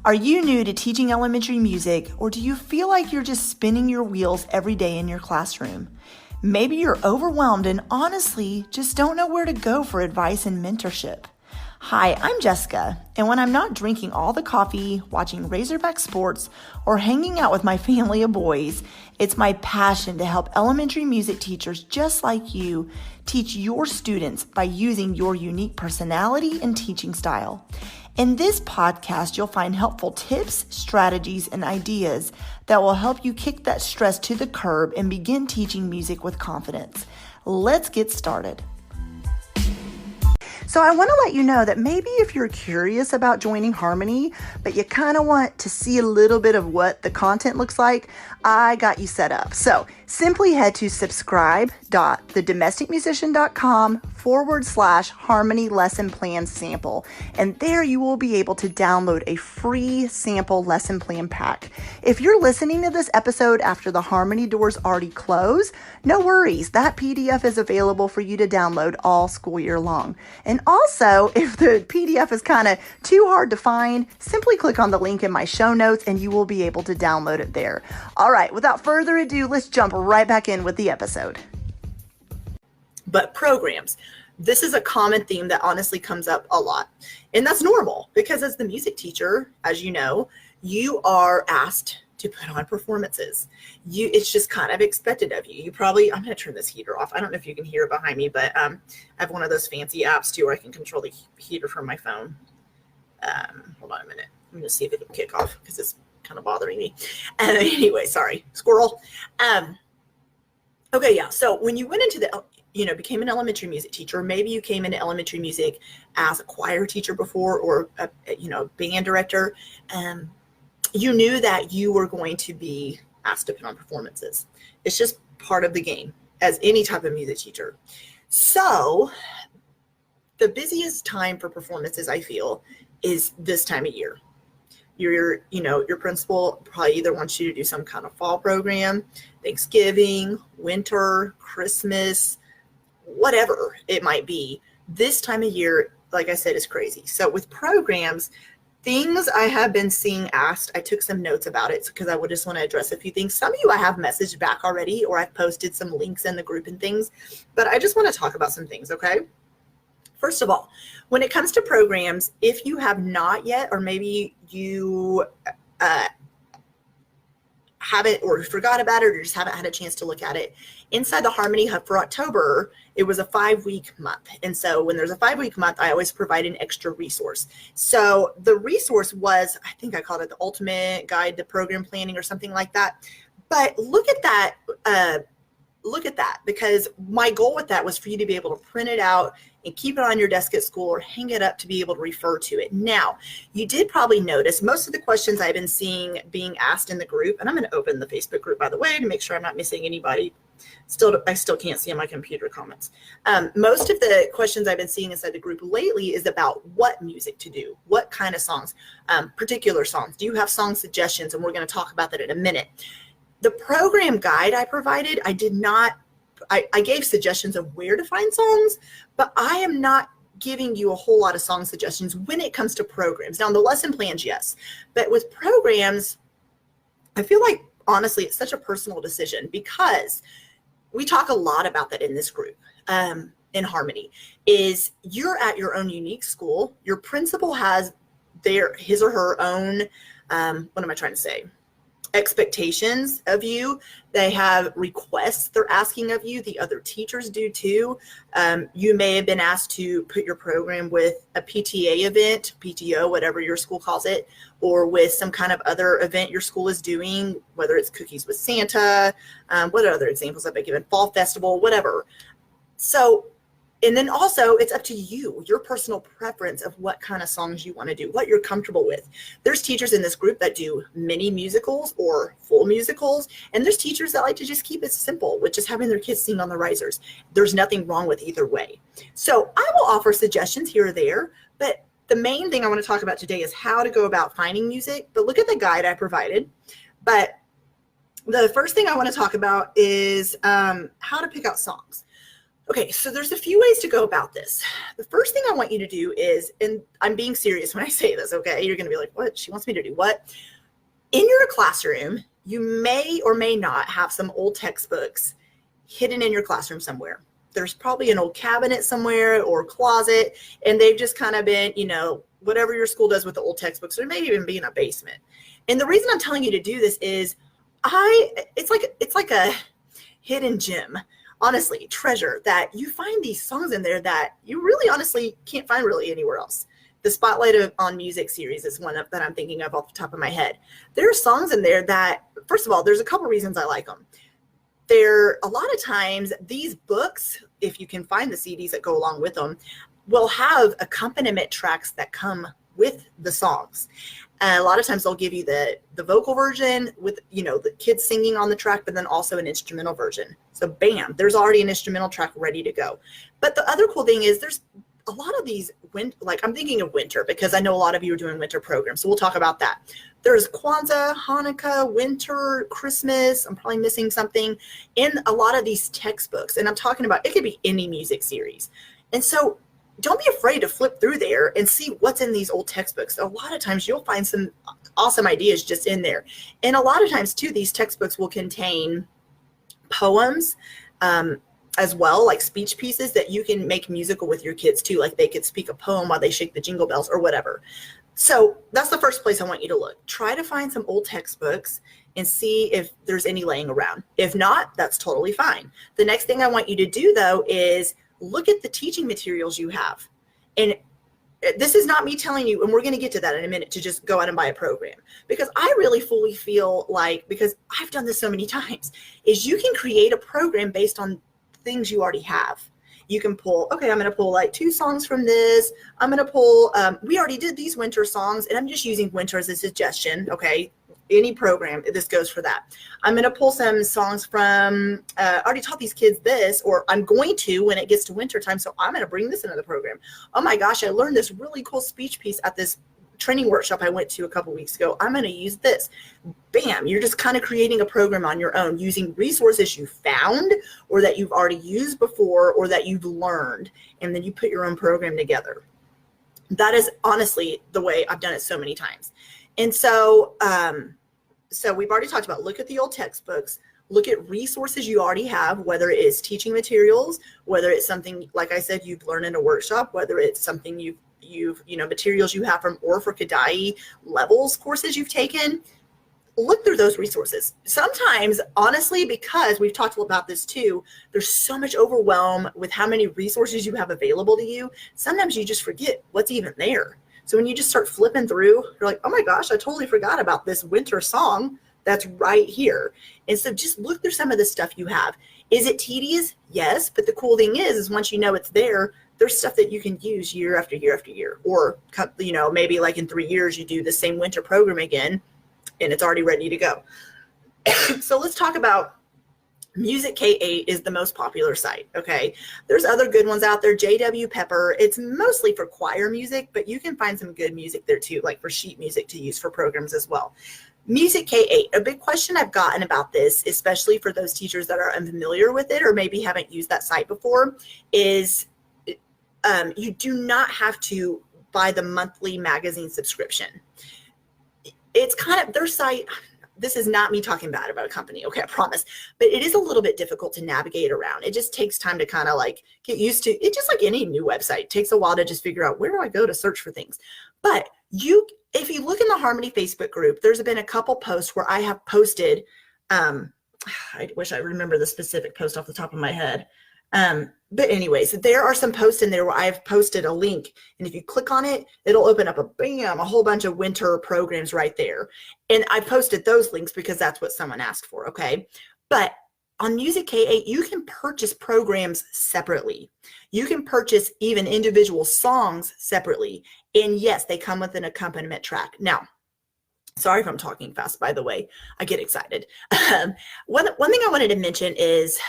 Are you new to teaching elementary music, or do you feel like you're just spinning your wheels every day in your classroom? Maybe you're overwhelmed and honestly just don't know where to go for advice and mentorship. Hi, I'm Jessica, and when I'm not drinking all the coffee, watching Razorback sports, or hanging out with my family of boys, it's my passion to help elementary music teachers just like you teach your students by using your unique personality and teaching style. In this podcast, you'll find helpful tips, strategies, and ideas that will help you kick that stress to the curb and begin teaching music with confidence. Let's get started. So I want to let you know that maybe if you're curious about joining Harmony, but you kind of want to see a little bit of what the content looks like, I got you set up. So simply head to subscribe.thedomesticmusician.com/Harmony lesson plan sample. And there you will be able to download a free sample lesson plan pack. If you're listening to this episode after the Harmony doors already close, no worries. That PDF is available for you to download all school year long. And also, if the PDF is kind of too hard to find, simply click on the link in my show notes and you will be able to download it there. All right, without further ado, let's jump right back in with the episode. But programs, this is a common theme that honestly comes up a lot. And that's normal because as the music teacher, as you know, you are asked to put on performances. It's just kind of expected of you. I'm going to turn this heater off. I don't know if you can hear it behind me, but I have one of those fancy apps too where I can control the heater from my phone. Hold on a minute. I'm going to see if it can kick off because it's kind of bothering me. Anyway, sorry, squirrel. Okay, yeah. So when you went into became an elementary music teacher, maybe you came into elementary music as a choir teacher before or a band director, you knew that you were going to be asked to put on performances. It's just part of the game as any type of music teacher. So the busiest time for performances, I feel, is this time of year. Your principal probably either wants you to do some kind of fall program, Thanksgiving, winter, Christmas, whatever it might be. This time of year, like I said, is crazy. So with programs, things I have been seeing asked, I took some notes about it because I would just want to address a few things. Some of you I have messaged back already, or I've posted some links in the group and things, but I just want to talk about some things, okay? First of all, when it comes to programs, if you have not yet, or maybe you haven't or forgot about it or just haven't had a chance to look at it, inside the Harmony Hub for October, it was a 5-week month. And so when there's a 5-week month, I always provide an extra resource. So the resource was, I think I called it the Ultimate Guide to Program Planning or something like that. But look at that, because my goal with that was for you to be able to print it out and keep it on your desk at school or hang it up to be able to refer to it. Now, you did probably notice most of the questions I've been seeing being asked in the group, and I'm going to open the Facebook group, by the way, to make sure I'm not missing anybody. I still can't see on my computer comments. Most of the questions I've been seeing inside the group lately is about what music to do, what kind of songs, particular songs. Do you have song suggestions? And we're going to talk about that in a minute. The program guide I provided, I gave suggestions of where to find songs, but I am not giving you a whole lot of song suggestions when it comes to programs. Now, in the lesson plans, yes, but with programs, I feel like, honestly, it's such a personal decision because we talk a lot about that in this group, in Harmony, is you're at your own unique school. Your principal has his or her own, expectations of you. They have requests they're asking of you. The other teachers do too. You may have been asked to put your program with a PTA event, PTO, whatever your school calls it, or with some kind of other event your school is doing, whether it's Cookies with Santa, what other examples have I given? Fall Festival, whatever. So, and then also it's up to you, your personal preference of what kind of songs you want to do, what you're comfortable with. There's teachers in this group that do mini musicals or full musicals, and there's teachers that like to just keep it simple with just having their kids sing on the risers. There's nothing wrong with either way. So I will offer suggestions here or there, but the main thing I want to talk about today is how to go about finding music. But look at the guide I provided. But the first thing I want to talk about is how to pick out songs. Okay, so there's a few ways to go about this. The first thing I want you to do is, and I'm being serious when I say this, okay? You're going to be like, what? She wants me to do what? In your classroom, you may or may not have some old textbooks hidden in your classroom somewhere. There's probably an old cabinet somewhere or closet, and they've just kind of been, whatever your school does with the old textbooks, or maybe even be in a basement. And the reason I'm telling you to do this is it's like a hidden gem, honestly, treasure, that you find these songs in there that you really honestly can't find really anywhere else. The Spotlight on Music series is one that I'm thinking of off the top of my head. There are songs in there that, first of all, there's a couple reasons I like them. A lot of times these books, if you can find the CDs that go along with them, will have accompaniment tracks that come with the songs. And a lot of times they'll give you the vocal version with, the kids singing on the track, but then also an instrumental version. So bam, there's already an instrumental track ready to go. But the other cool thing is there's a lot of these, I'm thinking of winter because I know a lot of you are doing winter programs. So we'll talk about that. There's Kwanzaa, Hanukkah, winter, Christmas. I'm probably missing something in a lot of these textbooks. And I'm talking about, it could be any music series. And so don't be afraid to flip through there and see what's in these old textbooks. A lot of times you'll find some awesome ideas just in there. And a lot of times too, these textbooks will contain poems, as well, like speech pieces that you can make musical with your kids too. Like they could speak a poem while they shake the jingle bells or whatever. So that's the first place I want you to look. Try to find some old textbooks and see if there's any laying around. If not, that's totally fine. The next thing I want you to do though is look at the teaching materials you have. And this is not me telling you, and we're going to get to that in a minute, to just go out and buy a program, because I really fully feel like, because I've done this so many times, is you can create a program based on things you already have. You can pull, okay, I'm going to pull like 2 songs from this. I'm going to pull, we already did these winter songs, and I'm just using winter as a suggestion. Okay. Any program, this goes for that. I'm going to pull some songs from, I already taught these kids this, or I'm going to when it gets to winter time. So I'm going to bring this into the program. Oh my gosh, I learned this really cool speech piece at this training workshop I went to a couple weeks ago. I'm going to use this. Bam, you're just kind of creating a program on your own using resources you found or that you've already used before or that you've learned, and then you put your own program together. That is honestly the way I've done it so many times. And so, so we've already talked about, look at the old textbooks, look at resources you already have, whether it is teaching materials, whether it's something, like I said, you've learned in a workshop, whether it's something you've materials you have from Orff Kodály levels courses you've taken. Look through those resources. Sometimes, honestly, because we've talked about this too, there's so much overwhelm with how many resources you have available to you. Sometimes you just forget what's even there. So when you just start flipping through, you're like, oh my gosh, I totally forgot about this winter song that's right here. And so just look through some of the stuff you have. Is it tedious? Yes. But the cool thing is once you know it's there, there's stuff that you can use year after year after year. Or, maybe like in 3 years, you do the same winter program again, and it's already ready to go. So let's talk about Music K8 is the most popular site, okay? There's other good ones out there, JW Pepper. It's mostly for choir music, but you can find some good music there too, like for sheet music to use for programs as well. Music K8, a big question I've gotten about this, especially for those teachers that are unfamiliar with it or maybe haven't used that site before, is you do not have to buy the monthly magazine subscription. It's kind of their site. This is not me talking bad about a company, okay, I promise. But it is a little bit difficult to navigate around. It just takes time to kind of like get used to it. Just like any new website, it takes a while to just figure out where do I go to search for things. But if you look in the Harmony Facebook group, there's been a couple posts where I have posted, I wish I remember the specific post off the top of my head. But anyways, there are some posts in there where I've posted a link, and if you click on it, it'll open up a whole bunch of winter programs right there. And I posted those links because that's what someone asked for. Okay. But on Music K8, you can purchase programs separately. You can purchase even individual songs separately. And yes, they come with an accompaniment track. Now, sorry if I'm talking fast, by the way, I get excited. One thing I wanted to mention is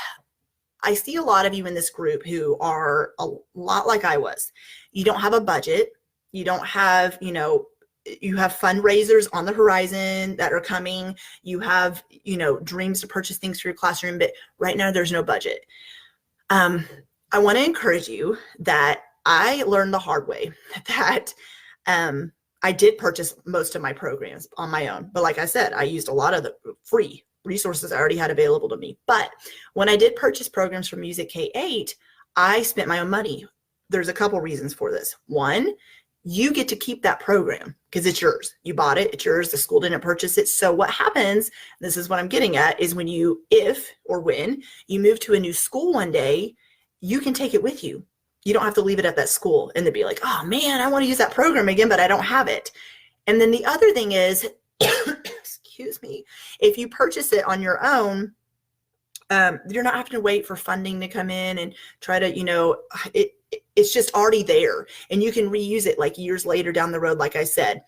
I see a lot of you in this group who are a lot like I was. You don't have a budget. You don't have, you have fundraisers on the horizon that are coming. You have, dreams to purchase things for your classroom, but right now there's no budget. I want to encourage you that I learned the hard way that I did purchase most of my programs on my own. But like I said, I used a lot of the free resources I already had available to me. But when I did purchase programs from Music K8, I spent my own money. There's a couple reasons for this. One, you get to keep that program because it's yours. You bought it, it's yours. The school didn't purchase it. So what happens, this is what I'm getting at, is when you, if or when you move to a new school one day, you can take it with you. You don't have to leave it at that school and then be like, oh man, I want to use that program again, but I don't have it. And then the other thing is, excuse me, if you purchase it on your own, you're not having to wait for funding to come in and try to, it's just already there and you can reuse it like years later down the road. Like I said,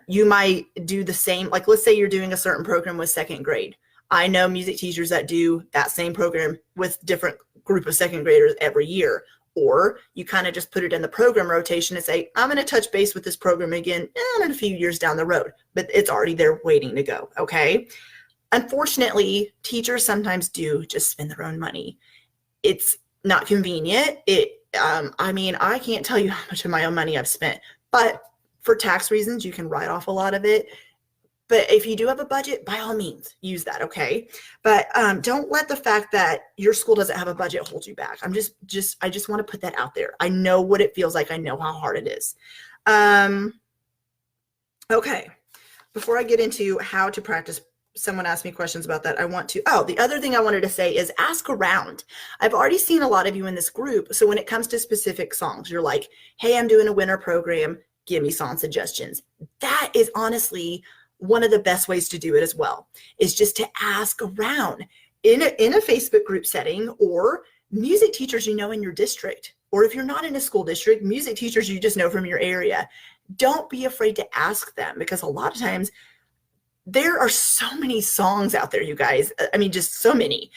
you might do the same, like let's say you're doing a certain program with second grade. I know music teachers that do that same program with different group of second graders every year. Or you kind of just put it in the program rotation and say, I'm going to touch base with this program again in a few years down the road, but it's already there waiting to go. Okay. Unfortunately, teachers sometimes do just spend their own money. It's not convenient. I can't tell you how much of my own money I've spent, but for tax reasons, you can write off a lot of it. But if you do have a budget, by all means, use that, okay? But don't let the fact that your school doesn't have a budget hold you back. I just want to put that out there. I know what it feels like. I know how hard it is. Okay, before I get into how to practice, someone asked me questions about that. The other thing I wanted to say is ask around. I've already seen a lot of you in this group. So when it comes to specific songs, you're like, hey, I'm doing a winter program. Give me song suggestions. That is honestly one of the best ways to do it as well, is just to ask around in a Facebook group setting, or music teachers in your district, or if you're not in a school district, music teachers you just know from your area. Don't be afraid to ask them, because a lot of times there are so many songs out there, you guys. I mean, just so many.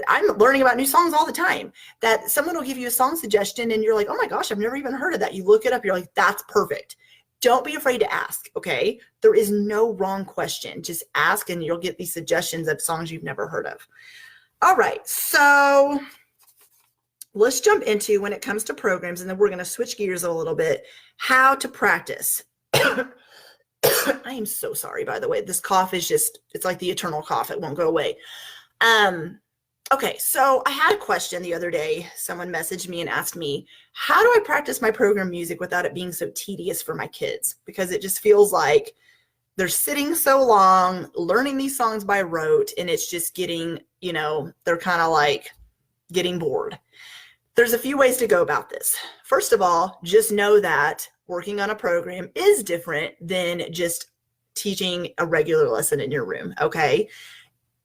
I'm learning about new songs all the time, that someone will give you a song suggestion and you're like, oh my gosh, I've never even heard of that. You look it up, you're like, that's perfect. Don't be afraid to ask, okay? There is no wrong question. Just ask and you'll get these suggestions of songs you've never heard of. All right, so let's jump into, when it comes to programs, and then we're gonna switch gears a little bit, how to practice. I am so sorry, by the way. This cough is it's like the eternal cough. It won't go away. Okay, so I had a question the other day. Someone messaged me and asked me, how do I practice my program music without it being so tedious for my kids? Because it just feels like they're sitting so long, learning these songs by rote, and it's just getting, they're kind of like getting bored. There's a few ways to go about this. First of all, just know that working on a program is different than just teaching a regular lesson in your room, okay?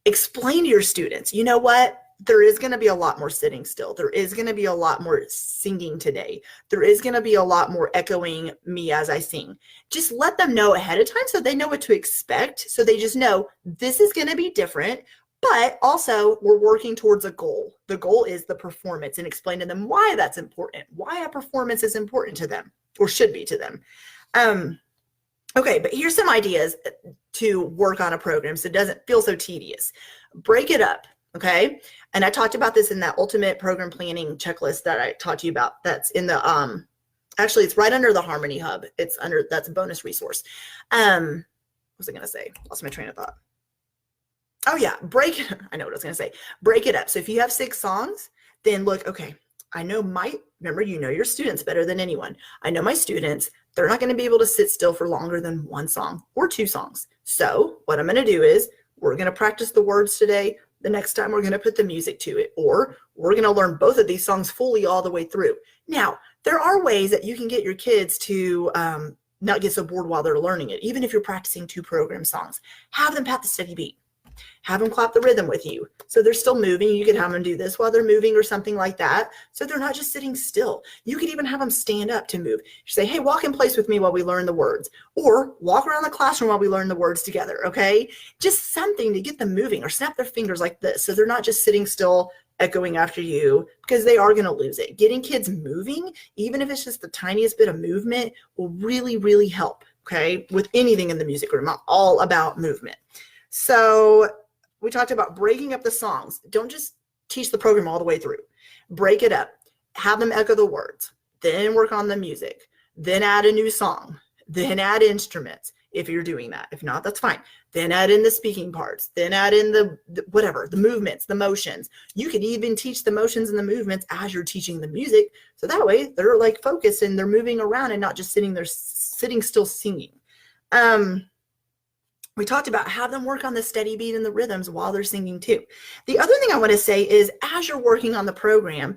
Explain to your students, you know what? There is going to be a lot more sitting still. There is going to be a lot more singing today. There is going to be a lot more echoing me as I sing. Just let them know ahead of time so they know what to expect. So they just know this is going to be different, but also we're working towards a goal. The goal is the performance, and explain to them why that's important, why a performance is important to them or should be to them. Okay, but here's some ideas to work on a program so it doesn't feel so tedious. Break it up, okay? And I talked about this in that ultimate program planning checklist that I taught you about. That's in the, actually it's right under the Harmony Hub. That's a bonus resource. What was I gonna say? Lost my train of thought. Oh yeah, I know what I was gonna say. Break it up. So if you have 6 songs, then look, okay, remember, your students better than anyone. I know my students, they're not going to be able to sit still for longer than 1 song or 2 songs. So what I'm going to do is we're going to practice the words today. The next time we're going to put the music to it, or we're going to learn both of these songs fully all the way through. Now, there are ways that you can get your kids to not get so bored while they're learning it. Even if you're practicing 2 program songs, have them pat the steady beat. Have them clap the rhythm with you. So they're still moving. You could have them do this while they're moving or something like that. So they're not just sitting still. You could even have them stand up to move. You say, hey, walk in place with me while we learn the words, or walk around the classroom while we learn the words together. Okay. Just something to get them moving, or snap their fingers like this. So they're not just sitting still, echoing after you, because they are going to lose it. Getting kids moving, even if it's just the tiniest bit of movement, will really, really help. Okay. With anything in the music room, I'm all about movement. So we talked about breaking up the songs. Don't just teach the program all the way through. Break it up. have them echo the words, then work on the music, then add a new song, then add instruments if you're doing that. If not, that's fine. Then add in the speaking parts, then add in the whatever, the movements, the motions. You can even teach the motions and the movements as you're teaching the music. So that way they're like focused and they're moving around and not just sitting there, sitting still singing. We talked about have them work on the steady beat and the rhythms while they're singing too. The other thing I want to say is as you're working on the program,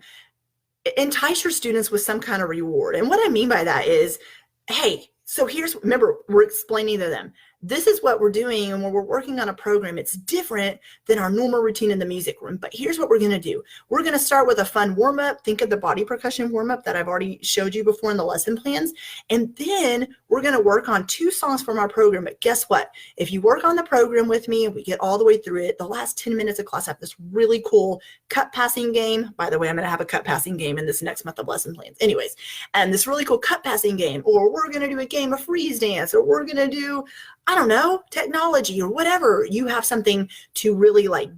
entice your students with some kind of reward. And what I mean by that is, hey, so remember, we're explaining to them, this is what we're doing. And when we're working on a program, it's different than our normal routine in the music room. But here's what we're going to do. We're going to start with a fun warm-up. Think of the body percussion warm-up that I've already showed you before in the lesson plans. And then we're going to work on 2 songs from our program. But guess what? If you work on the program with me and we get all the way through it, the last 10 minutes of class, I have this really cool cut passing game. By the way, I'm going to have a cut passing game in this next month of lesson plans. Anyways, and this really cool cut passing game, or we're going to do a game of freeze dance, or we're going to do, I don't know, technology or whatever. You have something to really like,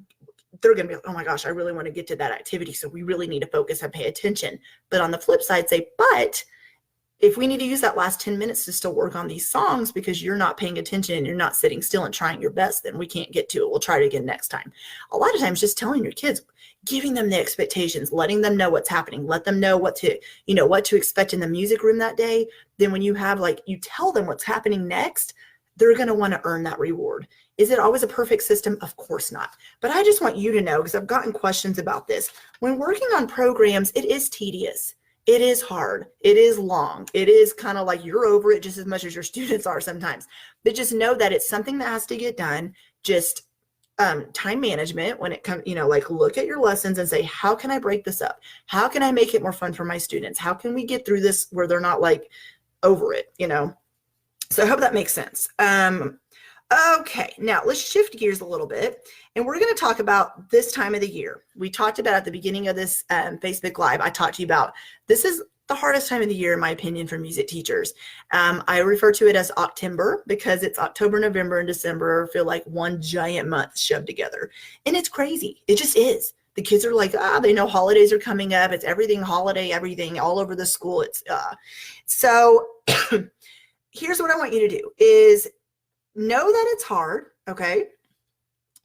they're going to be like, oh my gosh, I really want to get to that activity. So we really need to focus and pay attention. But on the flip side, say, but if we need to use that last 10 minutes to still work on these songs because you're not paying attention and you're not sitting still and trying your best, then we can't get to it. We'll try it again next time. A lot of times just telling your kids, giving them the expectations, letting them know what's happening, let them know what to expect in the music room that day. Then when you have you tell them what's happening next, they're going to want to earn that reward. Is it always a perfect system? Of course not. But I just want you to know, because I've gotten questions about this. When working on programs, it is tedious. It is hard. It is long. It is kind of like you're over it just as much as your students are sometimes. But just know that it's something that has to get done. Just time management when it comes, look at your lessons and say, how can I break this up? How can I make it more fun for my students? How can we get through this where they're not over it, So I hope that makes sense. Okay, now let's shift gears a little bit, and we're going to talk about this time of the year. We talked about at the beginning of this Facebook Live, I talked to you about this is the hardest time of the year, in my opinion, for music teachers. I refer to it as October because it's October, November, and December feel like one giant month shoved together. And it's crazy. It just is. The kids are like, they know holidays are coming up. It's everything holiday, everything all over the school. It's so here's what I want you to do is know that it's hard, okay?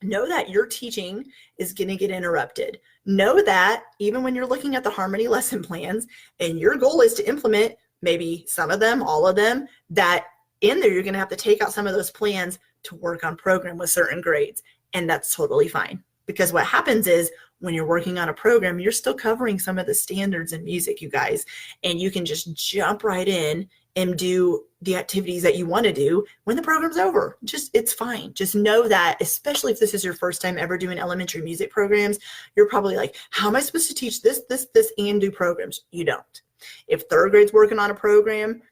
Know that your teaching is going to get interrupted. Know that even when you're looking at the Harmony lesson plans and your goal is to implement maybe some of them, all of them, that in there you're going to have to take out some of those plans to work on program with certain grades. And that's totally fine. Because what happens is when you're working on a program, you're still covering some of the standards in music, you guys, and you can just jump right in and do the activities that you want to do when the program's over. It's fine. Just know that, especially if this is your first time ever doing elementary music programs, you're probably like, how am I supposed to teach this, and do programs? You don't. If third grade's working on a program,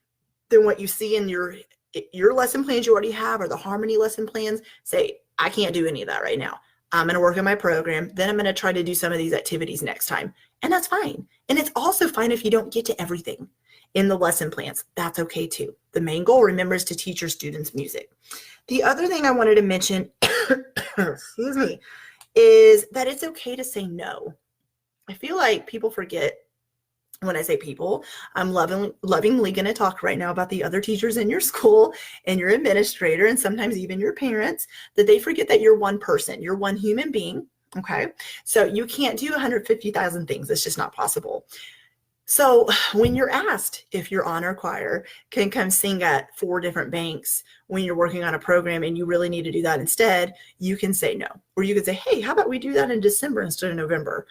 then what you see in your lesson plans you already have or the Harmony lesson plans, say, I can't do any of that right now. I'm going to work on my program. Then I'm going to try to do some of these activities next time. And that's fine. And it's also fine if you don't get to everything in the lesson plans. That's okay too. The main goal, remember, is to teach your students music. The other thing I wanted to mention, excuse me, is that it's okay to say no. I feel like people forget. When I say people, I'm lovingly going to talk right now about the other teachers in your school and your administrator and sometimes even your parents, that they forget that you're one person, you're one human being, okay? So you can't do 150,000 things. It's just not possible. So when you're asked if your honor choir can come sing at 4 different banks when you're working on a program and you really need to do that instead, you can say no. Or you could say, hey, how about we do that in December instead of November?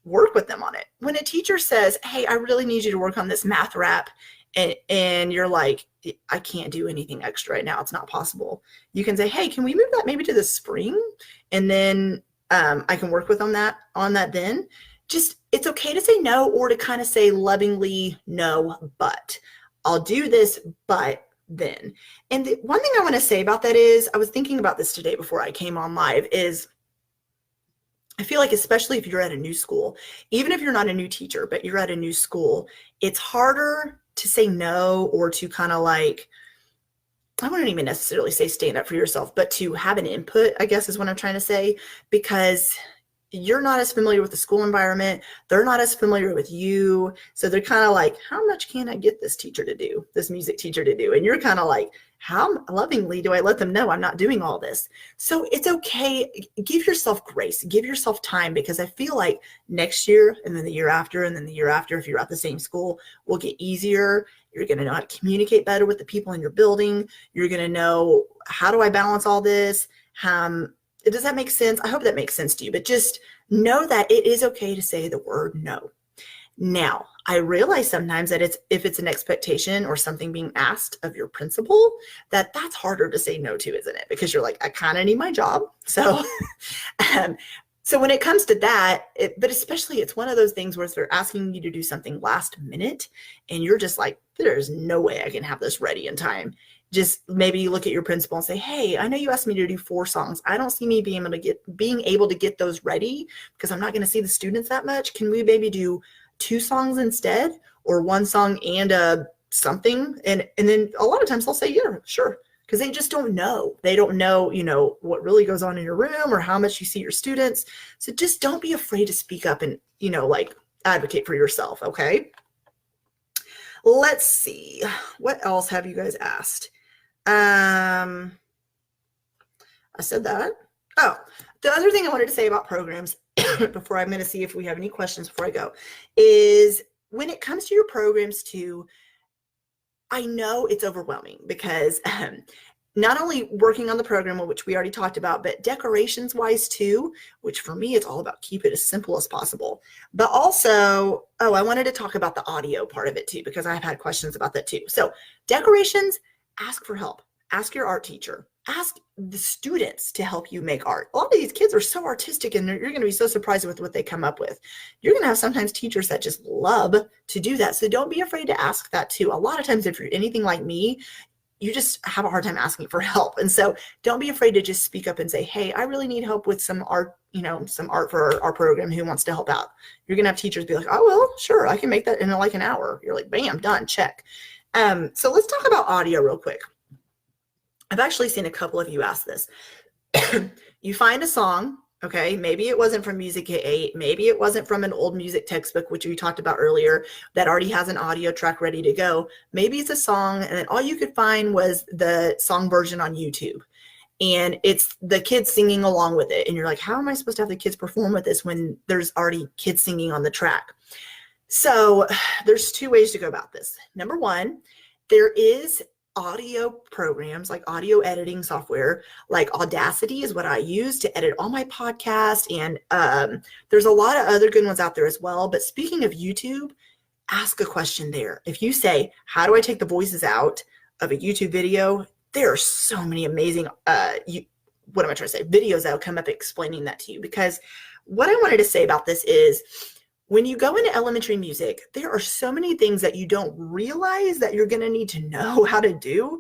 Work with them on it. When a teacher says, hey, I really need you to work on this math rap, and you're like, I can't do anything extra right now, it's not possible. You can say, hey, can we move that maybe to the spring? And then I can work with on that then. Just, it's okay to say no, or to kind of say lovingly, no, but I'll do this, but then. And the one thing I want to say about that is, I was thinking about this today before I came on live, is I feel like, especially if you're at a new school, even if you're not a new teacher, but you're at a new school, it's harder to say no, or to kind of like, I wouldn't even necessarily say stand up for yourself, but to have an input, I guess is what I'm trying to say, because you're not as familiar with the school environment. They're not as familiar with you. So they're kind of like, how much can I get this teacher to do, this music teacher to do? And you're kind of like, how lovingly do I let them know I'm not doing all this? So it's okay. Give yourself grace, give yourself time, because I feel like next year and then the year after and then the year after, if you're at the same school, will get easier. You're going to know how to communicate better with the people in your building. You're going to know, how do I balance all this? Does that make sense? I hope that makes sense to you, but just know that it is okay to say the word no. Now, I realize sometimes that if it's an expectation or something being asked of your principal, that's harder to say no to, isn't it? Because you're like, I kind of need my job. So, so when it comes to that, but especially it's one of those things where if they're asking you to do something last minute and you're just like, there's no way I can have this ready in time. Just maybe you look at your principal and say, hey, I know you asked me to do 4 songs. I don't see me being able to get those ready because I'm not going to see the students that much. Can we maybe do 2 songs instead, or 1 song and something? And then a lot of times they'll say, yeah, sure. Because they just don't know. They don't know, what really goes on in your room or how much you see your students. So just don't be afraid to speak up and, advocate for yourself. Okay. Let's see. What else have you guys asked? I said that. Oh, the other thing I wanted to say about programs before I'm going to see if we have any questions before I go is when it comes to your programs too, I know it's overwhelming because not only working on the program, which we already talked about, but decorations wise too, which for me, it's all about keep it as simple as possible. But also, I wanted to talk about the audio part of it too, because I've had questions about that too. So decorations, ask for help. Ask your art teacher. Ask the students to help you make art. A lot of these kids are so artistic and you're going to be so surprised with what they come up with. You're going to have sometimes teachers that just love to do that. So don't be afraid to ask that too. A lot of times, if you're anything like me, you just have a hard time asking for help. And so don't be afraid to just speak up and say, hey, I really need help with some art, some art for our program. Who wants to help out? You're going to have teachers be like, oh, well, sure. I can make that in like an hour. You're like, bam, done, check. So let's talk about audio real quick. I've actually seen a couple of you ask this. You find a song, okay, maybe it wasn't from Music K8, maybe it wasn't from an old music textbook, which we talked about earlier, that already has an audio track ready to go. Maybe it's a song and then all you could find was the song version on YouTube. And it's the kids singing along with it. And you're like, how am I supposed to have the kids perform with this when there's already kids singing on the track? So there's 2 ways to go about this. Number 1, there is audio programs like audio editing software, like Audacity is what I use to edit all my podcasts. And there's a lot of other good ones out there as well. But speaking of YouTube, ask a question there. If you say, how do I take the voices out of a YouTube video? There are so many amazing, videos that'll come up explaining that to you. Because what I wanted to say about this is, when you go into elementary music, there are so many things that you don't realize that you're going to need to know how to do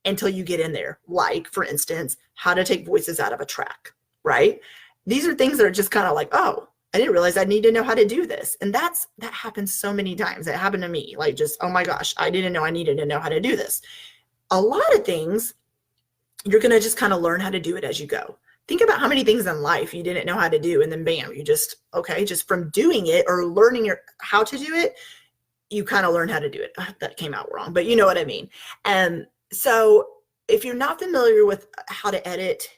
until you get in there. Like, for instance, how to take voices out of a track, right? These are things that are just kind of like, oh, I didn't realize I need to know how to do this. And that happens so many times. It happened to me. Like, just, oh my gosh, I didn't know I needed to know how to do this. A lot of things, you're going to just kind of learn how to do it as you go. Think about how many things in life you didn't know how to do, and then bam, you just from doing it or learning how to do it, you kind of learn how to do it. That came out wrong, but you know what I mean. And so if you're not familiar with how to edit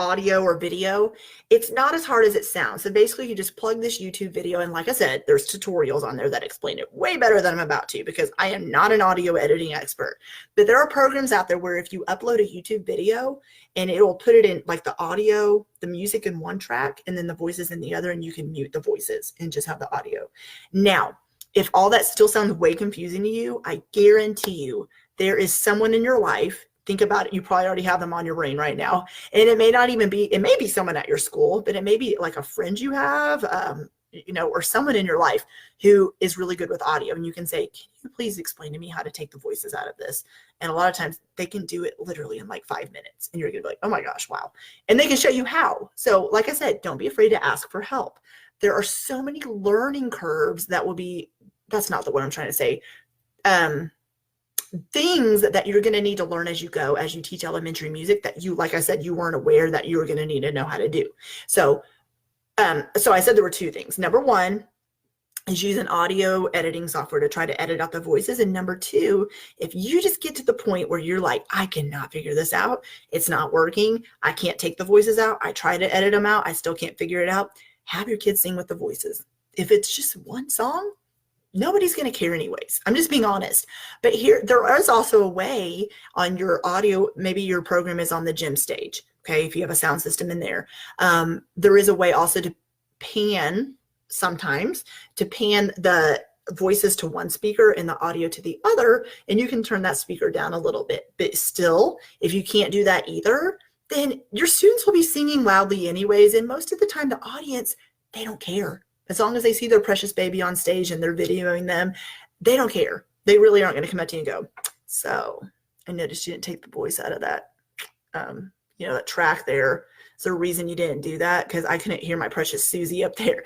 audio or video, it's not as hard as it sounds. So basically you just plug this YouTube video, and like I said, there's tutorials on there that explain it way better than I'm about to, because I am not an audio editing expert. But there are programs out there where if you upload a YouTube video, and it will put it in like the audio, the music in one track, and then the voices in the other, and you can mute the voices and just have the audio. Now, if all that still sounds way confusing to you, I guarantee you there is someone in your life. Think about it. You probably already have them on your brain right now. And it may not even be, it may be someone at your school, but it may be like a friend you have, or someone in your life who is really good with audio. And you can say, can you please explain to me how to take the voices out of this? And a lot of times they can do it literally in like 5 minutes. And you're going to be like, oh my gosh, wow. And they can show you how. So like I said, don't be afraid to ask for help. There are so many learning curves that's not the word I'm trying to say. Things that you're going to need to learn as you go, as you teach elementary music, that you, like I said, you weren't aware that you were going to need to know how to do. So So I said there were two things. Number one is use an audio editing software to try to edit out the voices. And number two, if you just get to the point where you're like, I cannot figure this out, it's not working, I can't take the voices out, I try to edit them out, I still can't figure it out, have your kids sing with the voices. If it's just one song, nobody's going to care anyways. I'm just being honest. But here, there is also a way on your audio, maybe your program is on the gym stage, okay, if you have a sound system in there. There is a way also to pan the voices to one speaker and the audio to the other, and you can turn that speaker down a little bit. But still, if you can't do that either, then your students will be singing loudly anyways, and most of the time the audience, they don't care. As long as they see their precious baby on stage and they're videoing them, they don't care. They really aren't going to come up to you and go, so I noticed you didn't take the voice out of that, that track there. Is there a reason you didn't do that? Because I couldn't hear my precious Susie up there.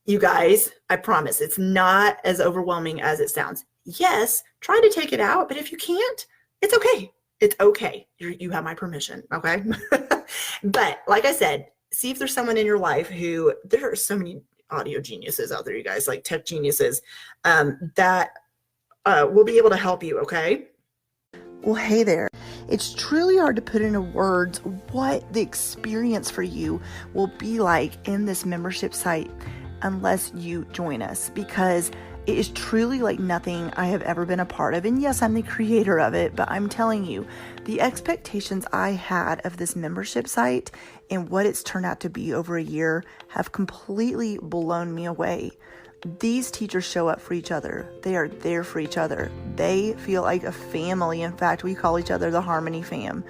You guys, I promise it's not as overwhelming as it sounds. Yes, try to take it out, but if you can't, it's okay. It's okay. You have my permission, okay? But like I said, see if there's someone in your life who, there are so many audio geniuses out there, you guys, like tech geniuses, that will be able to help you, okay? Well, hey there. It's truly hard to put into words what the experience for you will be like in this membership site unless you join us, because it is truly like nothing I have ever been a part of. And yes, I'm the creator of it, but I'm telling you, the expectations I had of this membership site and what it's turned out to be over a year have completely blown me away. These teachers show up for each other. They are there for each other. They feel like a family. In fact, we call each other the Harmony Fam.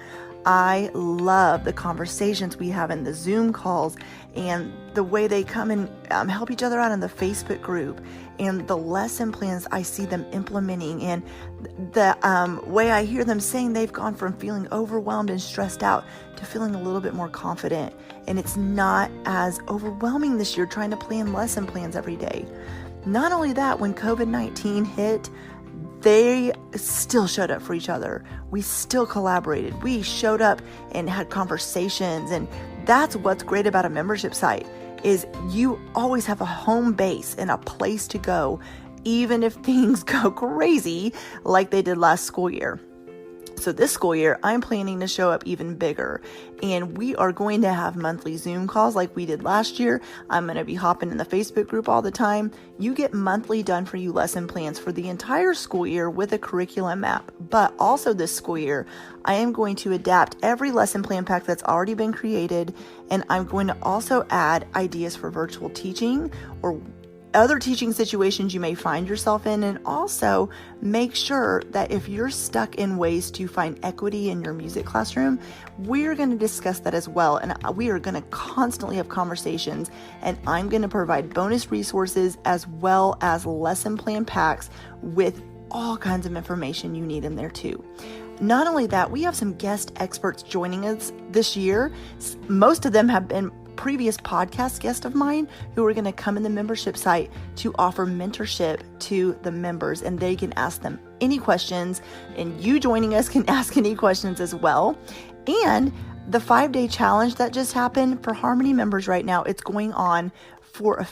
I love the conversations we have in the Zoom calls and the way they come and help each other out in the Facebook group, and the lesson plans I see them implementing, and the way I hear them saying they've gone from feeling overwhelmed and stressed out to feeling a little bit more confident. And it's not as overwhelming this year trying to plan lesson plans every day. Not only that, when COVID-19 hit, they still showed up for each other. We still collaborated. We showed up and had conversations. And that's what's great about a membership site, is you always have a home base and a place to go, even if things go crazy like they did last school year. So this school year, I'm planning to show up even bigger, and we are going to have monthly Zoom calls like we did last year. I'm going to be hopping in the Facebook group all the time. You get monthly done for you lesson plans for the entire school year with a curriculum map. But also this school year, I am going to adapt every lesson plan pack that's already been created, and I'm going to also add ideas for virtual teaching or other teaching situations you may find yourself in, and also make sure that if you're stuck in ways to find equity in your music classroom, we're going to discuss that as well. And we are going to constantly have conversations, and I'm going to provide bonus resources as well as lesson plan packs with all kinds of information you need in there too. Not only that, we have some guest experts joining us this year. Most of them have been previous podcast guests of mine who are going to come in the membership site to offer mentorship to the members, and they can ask them any questions, and you joining us can ask any questions as well. And the 5-day challenge that just happened for Harmony members right now, it's going on for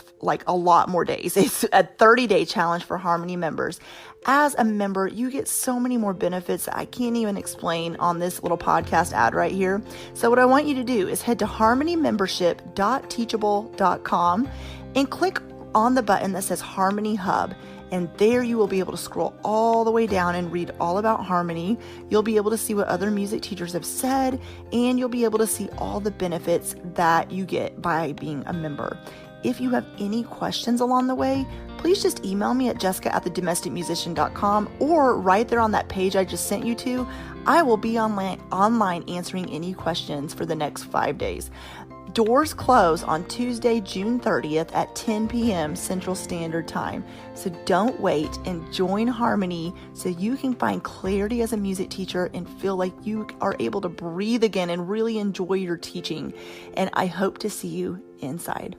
a lot more days. It's a 30-day challenge for Harmony members. As a member, you get so many more benefits that I can't even explain on this little podcast ad right here. So what I want you to do is head to harmonymembership.teachable.com and click on the button that says Harmony Hub. And there you will be able to scroll all the way down and read all about Harmony. You'll be able to see what other music teachers have said, and you'll be able to see all the benefits that you get by being a member. If you have any questions along the way, please just email me at jessica@thedomesticmusician.com, or right there on that page I just sent you to. I will be online answering any questions for the next 5 days. Doors close on Tuesday, June 30th at 10 p.m. Central Standard Time. So don't wait and join Harmony so you can find clarity as a music teacher and feel like you are able to breathe again and really enjoy your teaching. And I hope to see you inside.